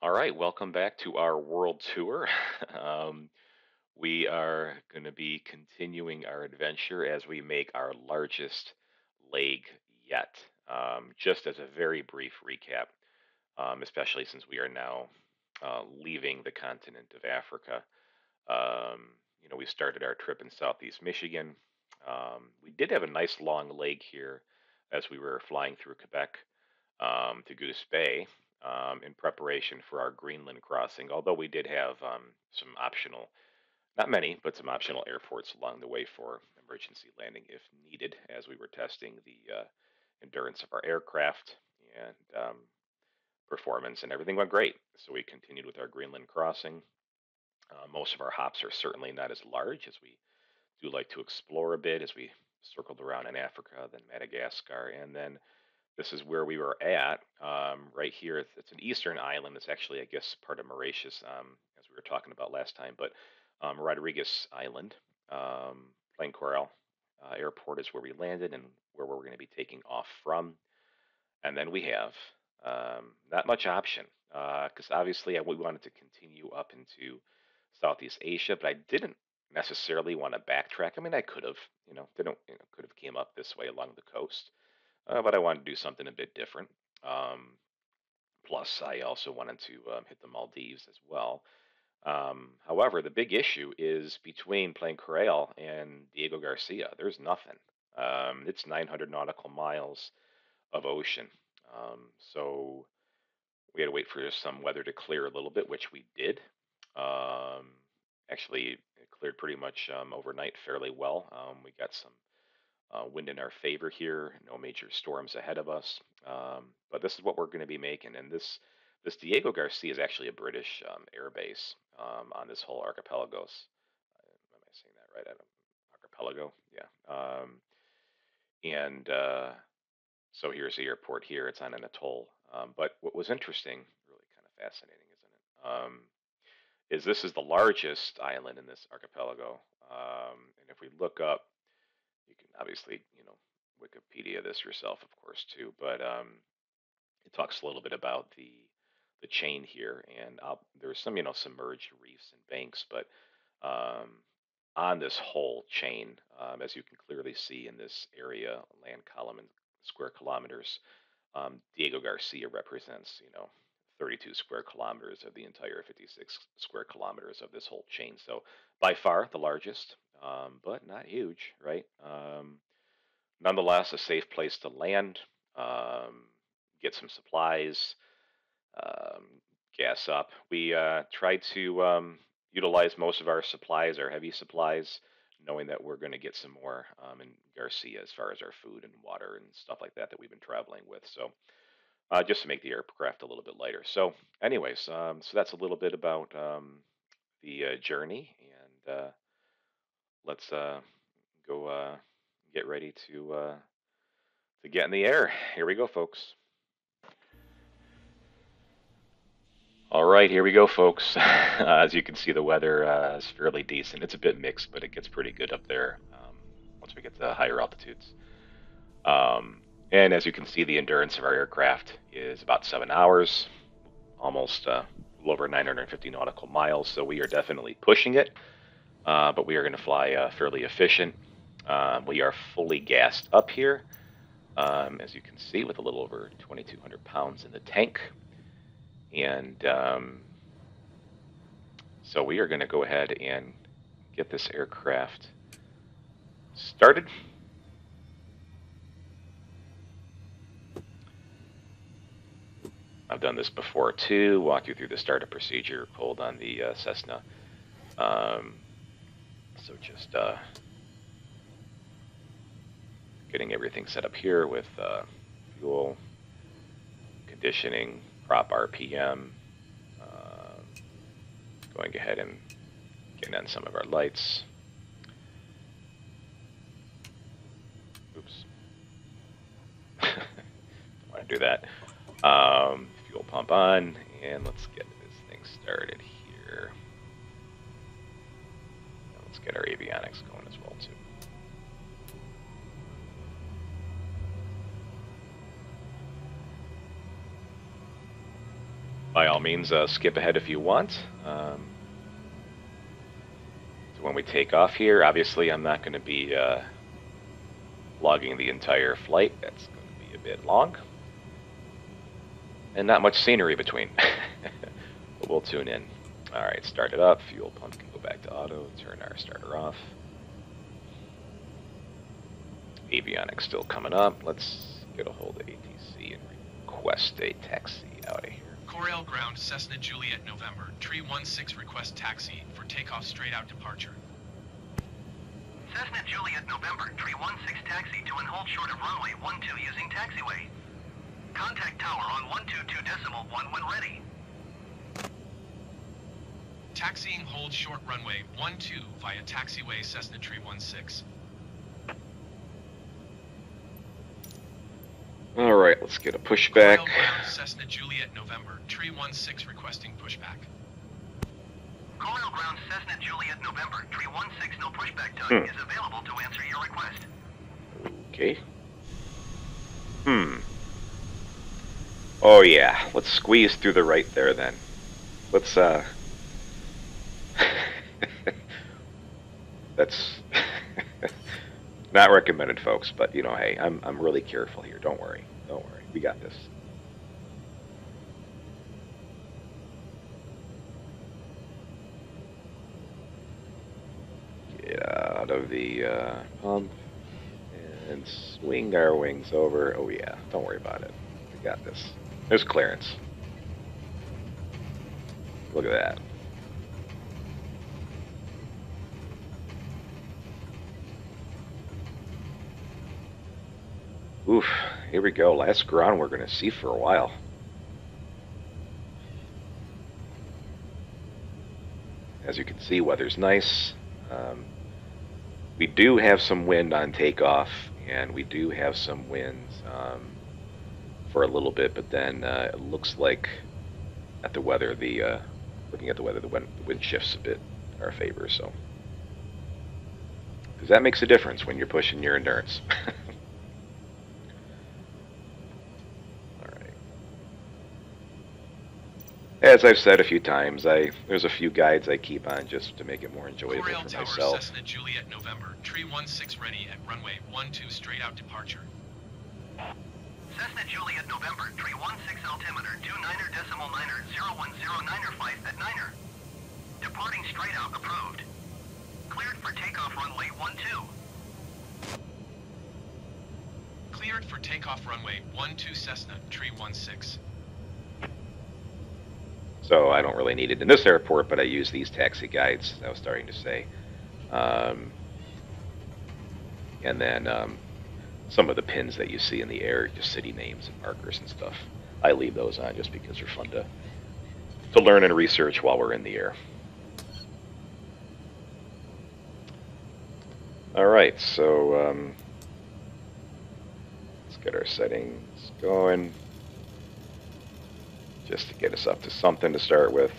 All right, welcome back to our world tour. Um, we are going to be continuing our adventure as we make our largest leg yet. Just as a very brief recap, especially since we are now leaving the continent of Africa. We started our trip in southeast Michigan. We did have a nice long leg here as we were flying through Quebec to Goose Bay in preparation for our Greenland crossing. Although we did have some optional, not many, but some optional airports along the way for emergency landing if needed, as we were testing the endurance of our aircraft and performance, and everything went great. So we continued with our Greenland crossing. Most of our hops are certainly not as large as we do like to explore a bit as we circled around in Africa, then Madagascar, and then this is where we were at, right here. It's an eastern island. It's actually, I guess, part of Mauritius, as we were talking about last time. But Rodriguez Island, Plain Coral Airport is where we landed and where we're going to be taking off from. And then we have not much option because obviously we wanted to continue up into Southeast Asia, but I didn't necessarily want to backtrack. I mean, I could have, could have came up this way along the coast, but I wanted to do something a bit different. Um, Plus, I also wanted to hit the Maldives as well. However, the big issue is between Plain Coral and Diego Garcia. There's nothing. It's 900 nautical miles of ocean. So we had to wait for some weather to clear a little bit, which we did. Um, Actually, it cleared pretty much overnight fairly well. We got some wind in our favor here. No major storms ahead of us. But this is what we're going to be making. And this Diego Garcia is actually a British air base on this whole archipelagos. Am I saying that right? I don't, archipelago, yeah. And So here's the airport here. It's on an atoll. But what was interesting, really kind of fascinating, isn't it? Is this is the largest island in this archipelago. And if we look up, you can obviously, Wikipedia this yourself, of course, too. But it talks a little bit about the chain here, and there's some, submerged reefs and banks, but um, on this whole chain, as you can clearly see in this area, land column in square kilometers, Diego Garcia represents, 32 square kilometers of the entire 56 square kilometers of this whole chain. So by far the largest, but not huge, right? Nonetheless, a safe place to land, um, get some supplies, um, gas up. We tried to utilize most of our supplies, our heavy supplies, knowing that we're going to get some more in Garcia as far as our food and water and stuff like that we've been traveling with. So just to make the aircraft a little bit lighter. So, anyways, so that's a little bit about the journey, and let's go get ready to get in the air. Here we go, folks. All right, here we go, folks. As you can see, the weather is fairly decent. It's a bit mixed, but it gets pretty good up there once we get to higher altitudes. And as you can see, the endurance of our aircraft is about 7 hours, almost a little over 950 nautical miles. So we are definitely pushing it, but we are going to fly fairly efficient. We are fully gassed up here, as you can see, with a little over 2,200 pounds in the tank. And so we are going to go ahead and get this aircraft started. I've done this before too, walk you through the startup procedure, hold on the Cessna. Um, so just getting everything set up here with fuel, conditioning, prop RPM, uh, going ahead and getting on some of our lights. Oops. Don't want to do that. Fuel pump on, and let's get this thing started here. And let's get our avionics going as well too. by all means, skip ahead if you want. So when we take off here, obviously I'm not going to be logging the entire flight. That's going to be a bit long. And not much scenery between. But we'll tune in. Alright, start it up. Fuel pump can go back to auto. Turn our starter off. Avionics still coming up. Let's get a hold of ATC and request a taxi out of here. Corail Ground, Cessna Juliet November. Tree 16 request taxi for takeoff straight out departure. Cessna Juliet November, Tree 16 taxi to and hold short of runway 12 using taxiway. Contact tower on 122.1 when ready. Taxiing hold short runway 12 via taxiway Cessna Tree 16. Alright, let's get a pushback. Corail Ground, Cessna Juliet November. Tree 16 requesting pushback. Corail Ground, Cessna Juliet November, Tree 16 no pushback tug is available to answer your request. Okay. Oh yeah, let's squeeze through the right there then. Let's that's not recommended, folks, but you know, hey, I'm really careful here. Don't worry. Don't worry. We got this. Get out of the pump and swing our wings over. Oh yeah, don't worry about it. We got this. There's clearance. Look at that. Oof, here we go. Last ground we're going to see for a while. As you can see, weather's nice. We do have some wind on takeoff, and we do have some winds for a little bit, but then it looks like at the weather, looking at the weather, the wind shifts a bit in our favor, so. Because that makes a difference when you're pushing your endurance. As I've said a few times, there's a few guides I keep on just to make it more enjoyable Corail for Tower, myself. Cessna Juliet November. Tree 16 ready at runway 12 straight out departure. Cessna Juliet November, Tree 16 altimeter 29.9er.01095 at 9er. Departing straight out approved. Cleared for takeoff runway 12. Cleared for takeoff runway 12 Cessna Tree 16. So I don't really need it in this airport, but I use these taxi guides, I was starting to say. And then some of the pins that you see in the air, just city names and markers and stuff. I leave those on just because they're fun to learn and research while we're in the air. Alright, so let's get our settings going. Just to get us up to something to start with.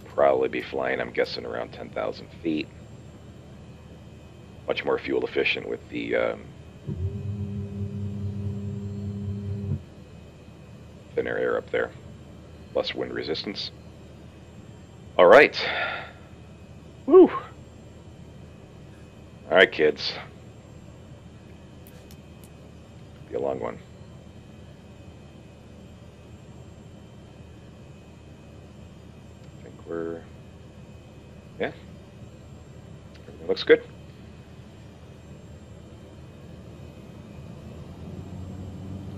Probably be flying, I'm guessing, around 10,000 feet. Much more fuel efficient with the thinner air up there. Less wind resistance. Alright. Woo! Alright, kids. Be a long one. I think we're, yeah, everything looks good.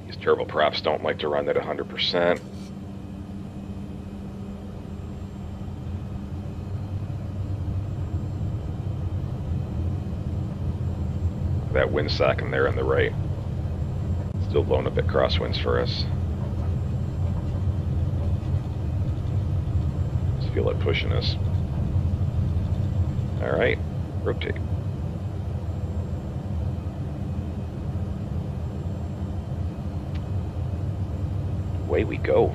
These turboprops don't like to run at 100%. That windsock in there on the right. Still blowing a bit crosswinds for us. Just feel it pushing us. Alright, rotate. Away we go.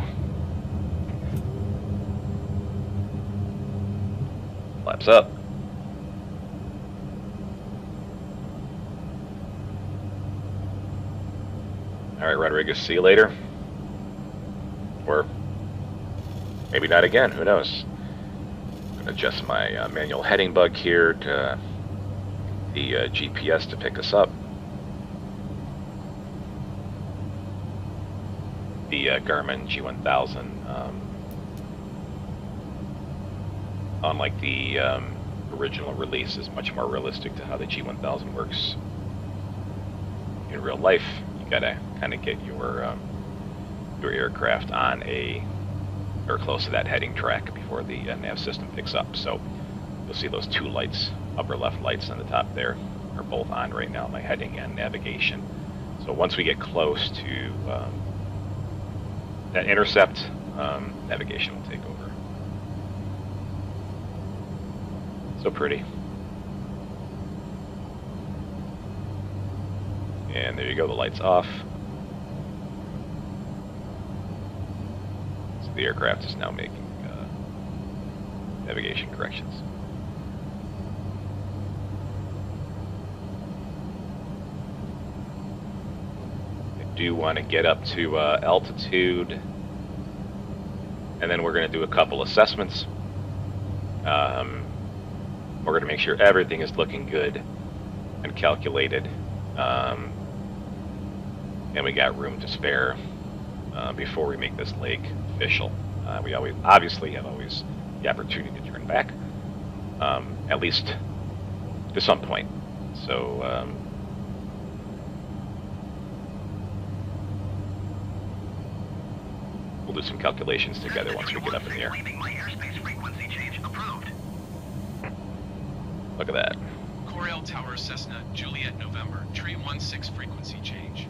Flaps up. All right, Rodriguez, see you later. Or maybe not again, who knows? I'm gonna adjust my manual heading bug here to the GPS to pick us up. The Garmin G1000, unlike the original release, is much more realistic to how the G1000 works in real life. You gotta kind of get your aircraft on or close to that heading track before the nav system picks up. So you'll see those two lights, upper left lights on the top there, are both on right now, my heading and navigation. So once we get close to that intercept, navigation will take over. So pretty. And there you go, the light's off. So the aircraft is now making navigation corrections. I do want to get up to altitude, and then we're going to do a couple assessments. We're going to make sure everything is looking good and calculated, and we got room to spare before we make this lake official. We obviously have always the opportunity to turn back, at least to some point. So we'll do some calculations together once we get up in the air. My airspace frequency change approved. Look at that. Corail Tower Cessna Juliet November, tree 16 frequency change.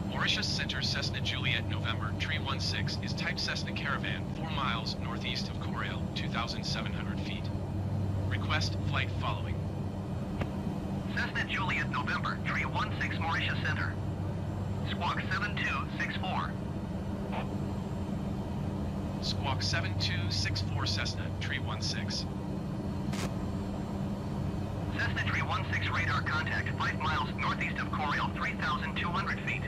Mauritius Center Cessna Juliet November, tree 16 is type Cessna Caravan, 4 miles northeast of Corail, 2,700 feet. Request flight following. Cessna Juliet November, tree 16 Mauritius Center. Squawk 7264. Squawk 7264 Cessna, tree 16. Cessna tree 16 radar contact 5 miles northeast of Corail, 3,200 feet.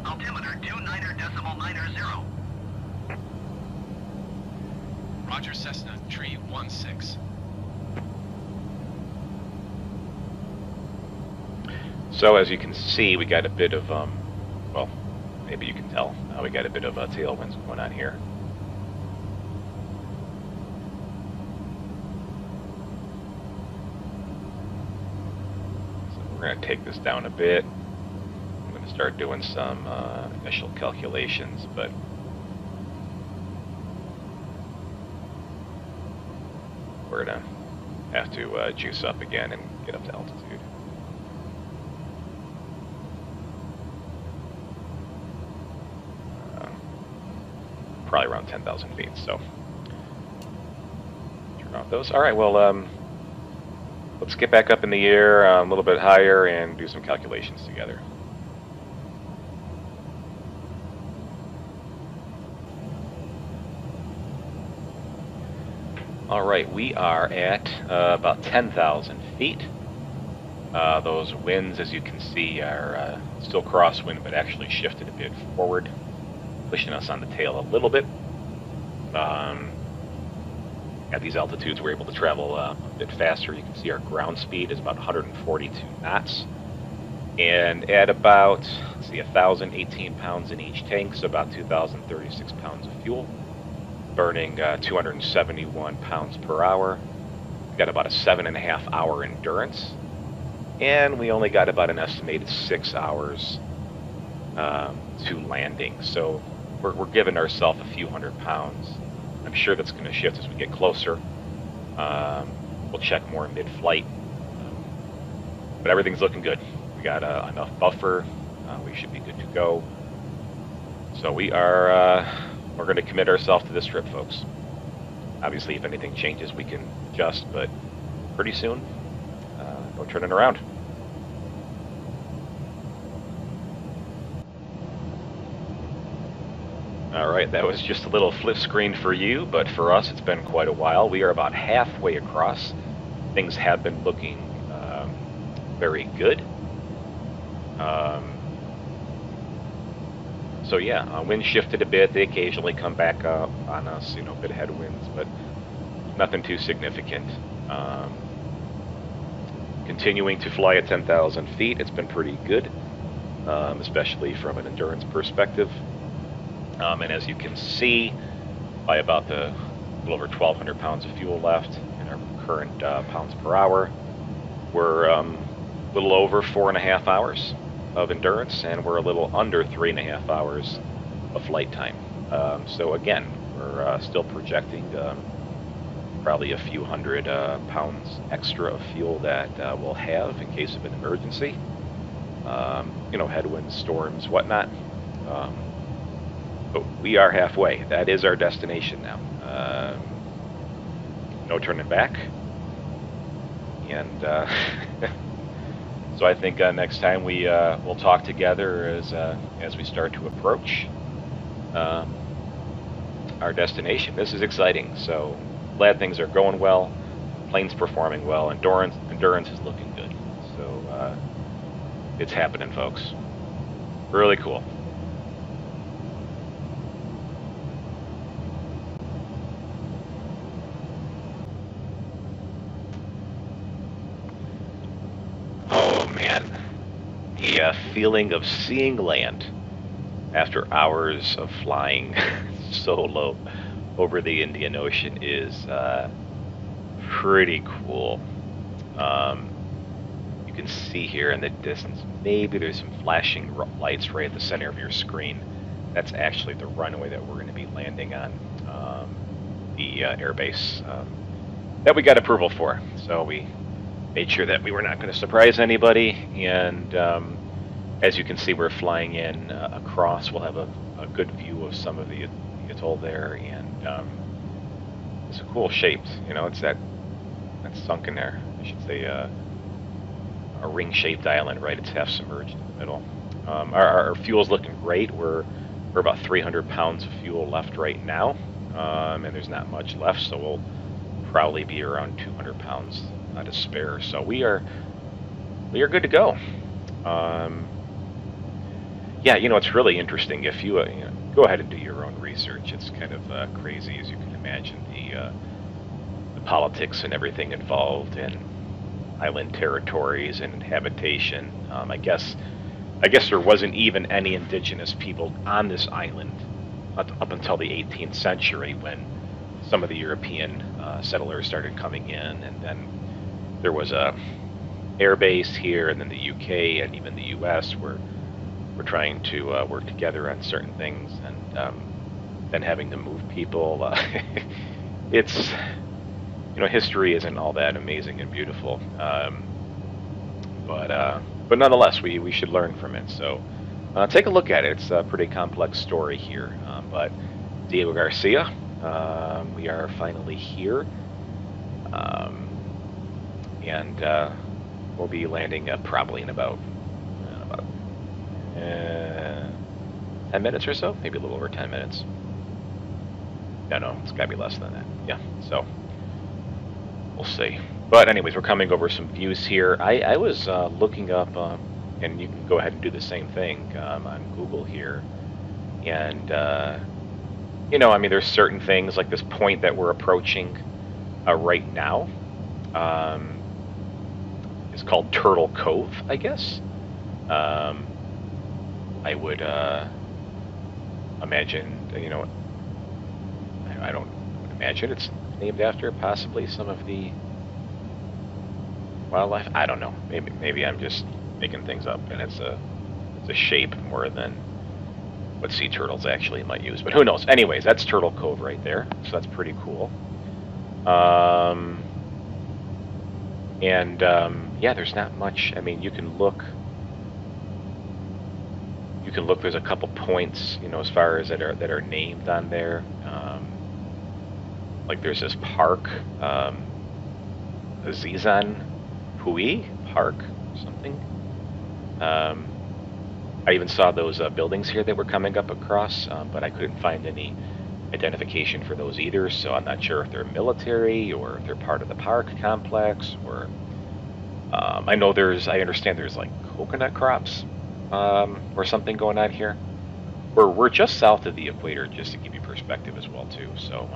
Altimeter 29.90. Roger Cessna, tree 16. So as you can see, we got a bit of, well, maybe you can tell, we got a bit of tailwinds going on here. So we're going to take this down a bit. I'm going to start doing some initial calculations, but we're going to have to juice up again and get up to altitude. Probably around 10,000 feet, so turn off those. All right, well, let's get back up in the air a little bit higher and do some calculations together. All right, we are at about 10,000 feet. Those winds, as you can see, are still crosswind, but actually shifted a bit forward, pushing us on the tail a little bit. At these altitudes, we're able to travel a bit faster. You can see our ground speed is about 142 knots. And at about, let's see, 1,018 pounds in each tank, so about 2,036 pounds of fuel, burning 271 pounds per hour. We've got about a 7.5 hour endurance. And we only got about an estimated 6 hours to landing. So we're giving ourselves a few hundred pounds. I'm sure that's going to shift as we get closer. We'll check more mid-flight. But everything's looking good. We got enough buffer. We should be good to go. So we're going to commit ourselves to this trip, folks. Obviously, if anything changes, we can adjust, but pretty soon, no turning around. All right, that was just a little flip screen for you, but for us, it's been quite a while. We are about halfway across. Things have been looking very good. So yeah, wind shifted a bit. They occasionally come back up on us, a bit of headwinds, but nothing too significant. Um, Continuing to fly at 10,000 feet, it's been pretty good, especially from an endurance perspective. And as you can see, by about the little over 1,200 pounds of fuel left in our current pounds per hour, we're a little over 4.5 hours of endurance, and we're a little under 3.5 hours of flight time. So again, we're still projecting probably a few hundred pounds extra of fuel that we'll have in case of an emergency. Headwinds, storms, whatnot. Um, but we are halfway. That is our destination now. No turning back. And so I think next time we'll talk together as we start to approach um, our destination. This is exciting. So glad things are going well. Plane's performing well. Endurance is looking good. So it's happening, folks. Really cool. Oh man, the feeling of seeing land after hours of flying solo over the Indian Ocean is pretty cool. Um, you can see here in the distance, maybe there's some flashing lights right at the center of your screen. That's actually the runway that we're going to be landing on, the airbase that we got approval for. So we made sure that we were not going to surprise anybody. And as you can see, we're flying in across. We'll have a good view of some of the atoll there, and it's a cool shape. It's that's sunken there. I should say a ring-shaped island, right? It's half submerged in the middle. Our fuel's looking great. We're about 300 pounds of fuel left right now, and there's not much left, so we'll probably be around 200 pounds to spare. So we are good to go. Yeah, it's really interesting. If you, go ahead and do your own research. It's kind of crazy, as you can imagine, the politics and everything involved in island territories and habitation. I guess there wasn't even any indigenous people on this island up until the 18th century, when some of the European settlers started coming in, and then there was a airbase here, and then the UK and even the US were trying to work together on certain things, and then having to move people. It's history isn't all that amazing and beautiful, but nonetheless, we should learn from it. So take a look at it. It's a pretty complex story here, but Diego Garcia, we are finally here, um, and we'll be landing probably in about 10 minutes or so, maybe a little over 10 minutes. No, it's got to be less than that. Yeah, so we'll see. But anyways, we're coming over some views here. I was looking up, and you can go ahead and do the same thing on Google here. And, there's certain things like this point that we're approaching right now is called Turtle Cove, I guess. I would imagine, I don't imagine it's named after possibly some of the wildlife. I don't know. Maybe I'm just making things up, and it's a shape more than what sea turtles actually might use. But who knows? Anyways, that's Turtle Cove right there, so that's pretty cool. Yeah, there's not much. I mean, you can look. There's a couple points, as far as that are named on there. Like there's this park, Zizan Pui Park or something. I even saw those buildings here that were coming up across, but I couldn't find any identification for those either. So I'm not sure if they're military or if they're part of the park complex. Or I understand there's like coconut crops or something going on here. we're just south of the equator, just to give you perspective as well too. So,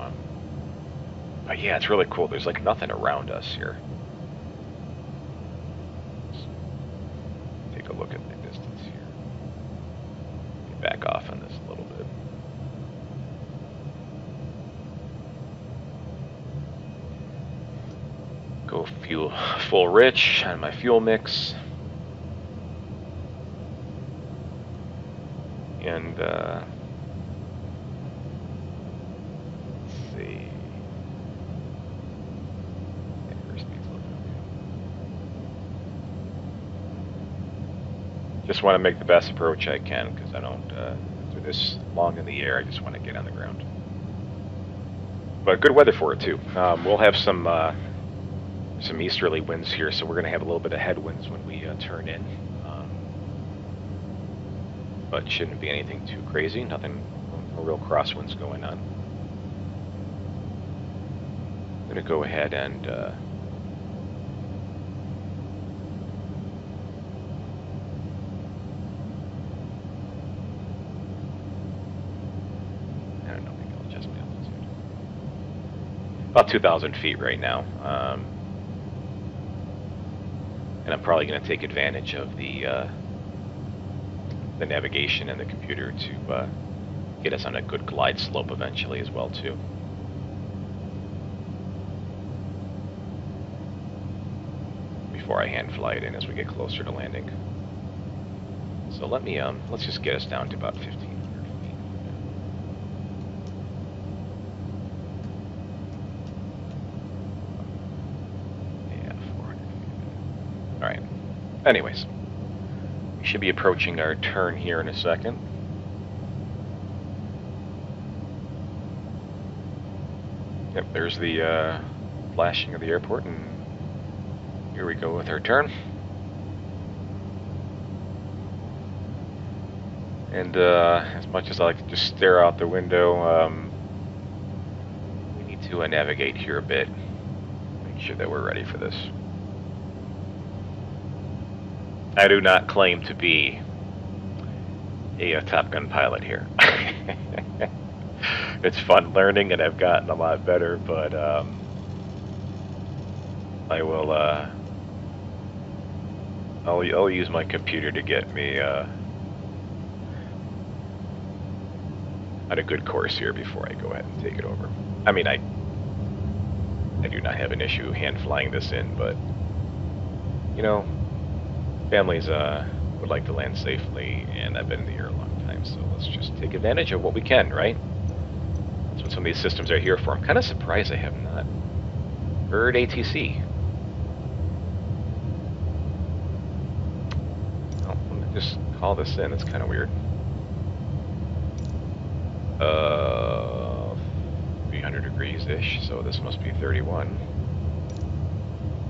but yeah, it's really cool. There's like nothing around us here. Take a look at the distance here. Back off on this a little bit. Go fuel full rich on my fuel mix. And let's see. Just want to make the best approach I can because I don't, after this long in the air, I just want to get on the ground. But good weather for it too. We'll have some easterly winds here, so we're going to have a little bit of headwinds when we turn in. But shouldn't be anything too crazy. Nothing, no real crosswinds going on. I'm going to go ahead and I don't know, maybe I'll adjust my altitude. About 2,000 feet right now. And I'm probably going to take advantage of the navigation and the computer to get us on a good glide slope eventually as well too. Before I hand fly it in as we get closer to landing. So let me let's just get us down to about 1,500 feet. Yeah, 400 feet. All right. Anyways, we should be approaching our turn here in a second. Yep, there's the flashing of the airport, and here we go with our turn. And as much as I like to just stare out the window, we need to navigate here a bit. Make sure that we're ready for this. I do not claim to be a Top Gun pilot here. It's fun learning, and I've gotten a lot better, but I will. I'll use my computer to get me on a good course here before I go ahead and take it over. I mean, I do not have an issue hand flying this in, but you know, families would like to land safely, and I've been in the air a long time, so let's just take advantage of what we can, right? That's what some of these systems are here for. I'm kind of surprised I have not heard ATC. Oh, let me just call this in. That's kind of weird. 300 degrees-ish, so this must be 31.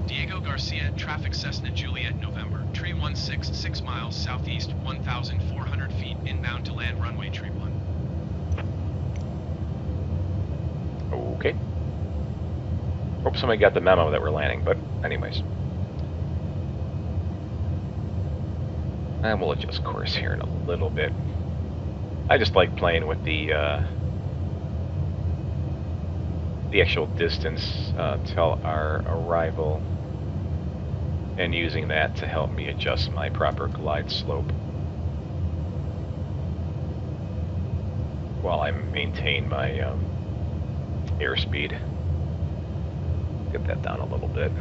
Diego Garcia, traffic Cessna Juliet, November, tree 16, 6 miles southeast, 1,400 feet, inbound to land runway tree 1. Okay. Hope somebody got the memo that we're landing, but anyways. And we'll adjust course here in a little bit. I just like playing with the actual distance till our arrival, and using that to help me adjust my proper glide slope while I maintain my airspeed. Get that down a little bit.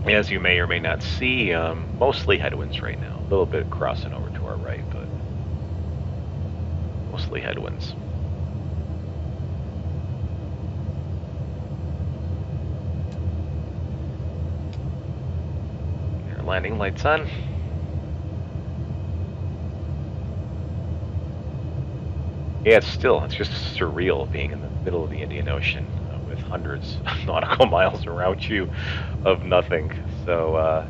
As you may or may not see, mostly headwinds right now. A little bit crossing over to our right, but mostly headwinds. Our landing lights on. Yeah, it's just surreal being in the middle of the Indian Ocean with hundreds of nautical miles around you of nothing. So,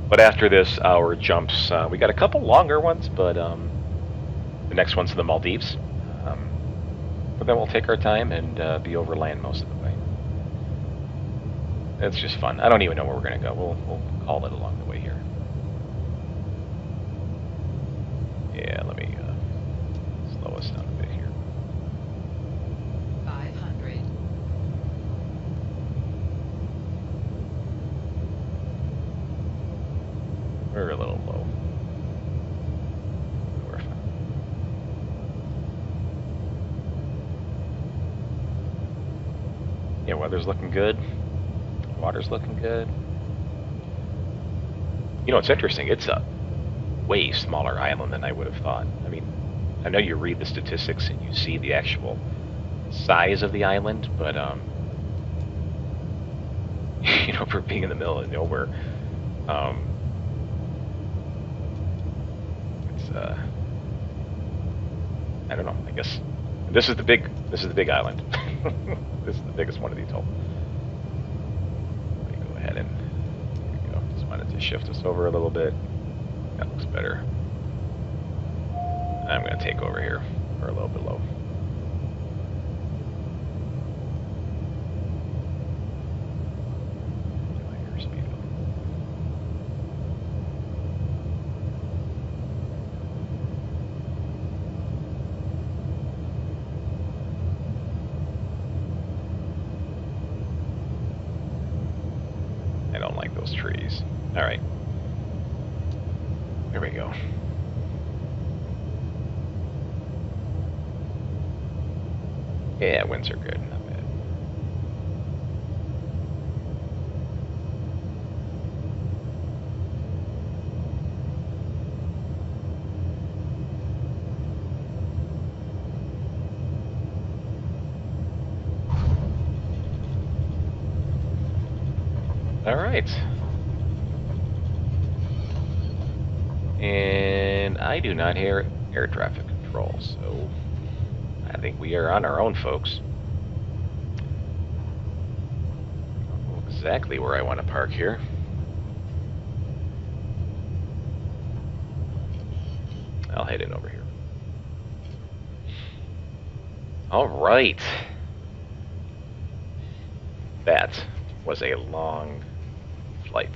but after this, our jumps, we got a couple longer ones, but the next one's to the Maldives. But then we'll take our time and be over land most of the way. it's just fun. I don't even know where we're gonna go. We'll call it along the way here. Yeah, let me slow us down a bit here. 500. We're a little low. We're fine. Yeah, weather's looking good. Water's looking good. You know, it's interesting. It's a way smaller island than I would have thought. I mean, I know you read the statistics and you see the actual size of the island, but you know, for being in the middle of nowhere, it's I don't know. I guess this is the big island. This is the biggest one of the atoll. Let me go ahead and here we go. Just wanted to shift us over a little bit. That looks better. I'm going to take over here. We're a little bit low. Speed up. I don't like those trees. All right. Here we go. Yeah, winds are good. Not bad. All right. And I do not hear air traffic control, so I think we are on our own, folks. I don't know exactly where I want to park here. I'll head in over here. All right. That was a long flight.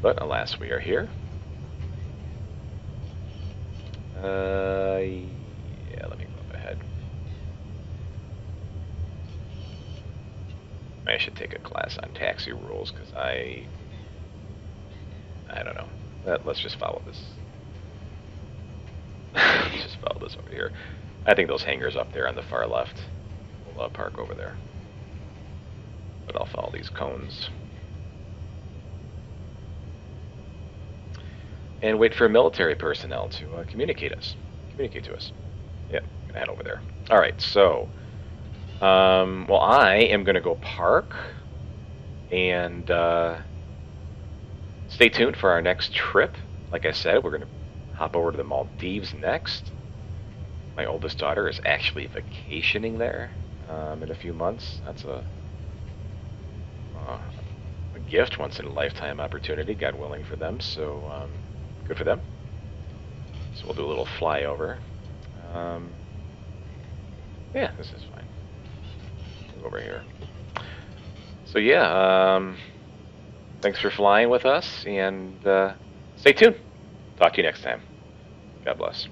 But alas, we are here. Yeah, let me go up ahead. I should take a class on taxi rules because I don't know. Let's just follow this. Just follow this over here. I think those hangars up there on the far left. We'll park over there. But I'll follow these cones. And wait for military personnel to communicate to us. Yeah, I'm gonna head over there. All right, so, well, I am gonna go park, and stay tuned for our next trip. Like I said, we're gonna hop over to the Maldives next. My oldest daughter is actually vacationing there in a few months. That's a gift, once in a lifetime opportunity, God willing, for them. So good for them. So we'll do a little flyover. Yeah, this is fine. Move over here. So yeah, thanks for flying with us, and stay tuned. Talk to you next time. God bless.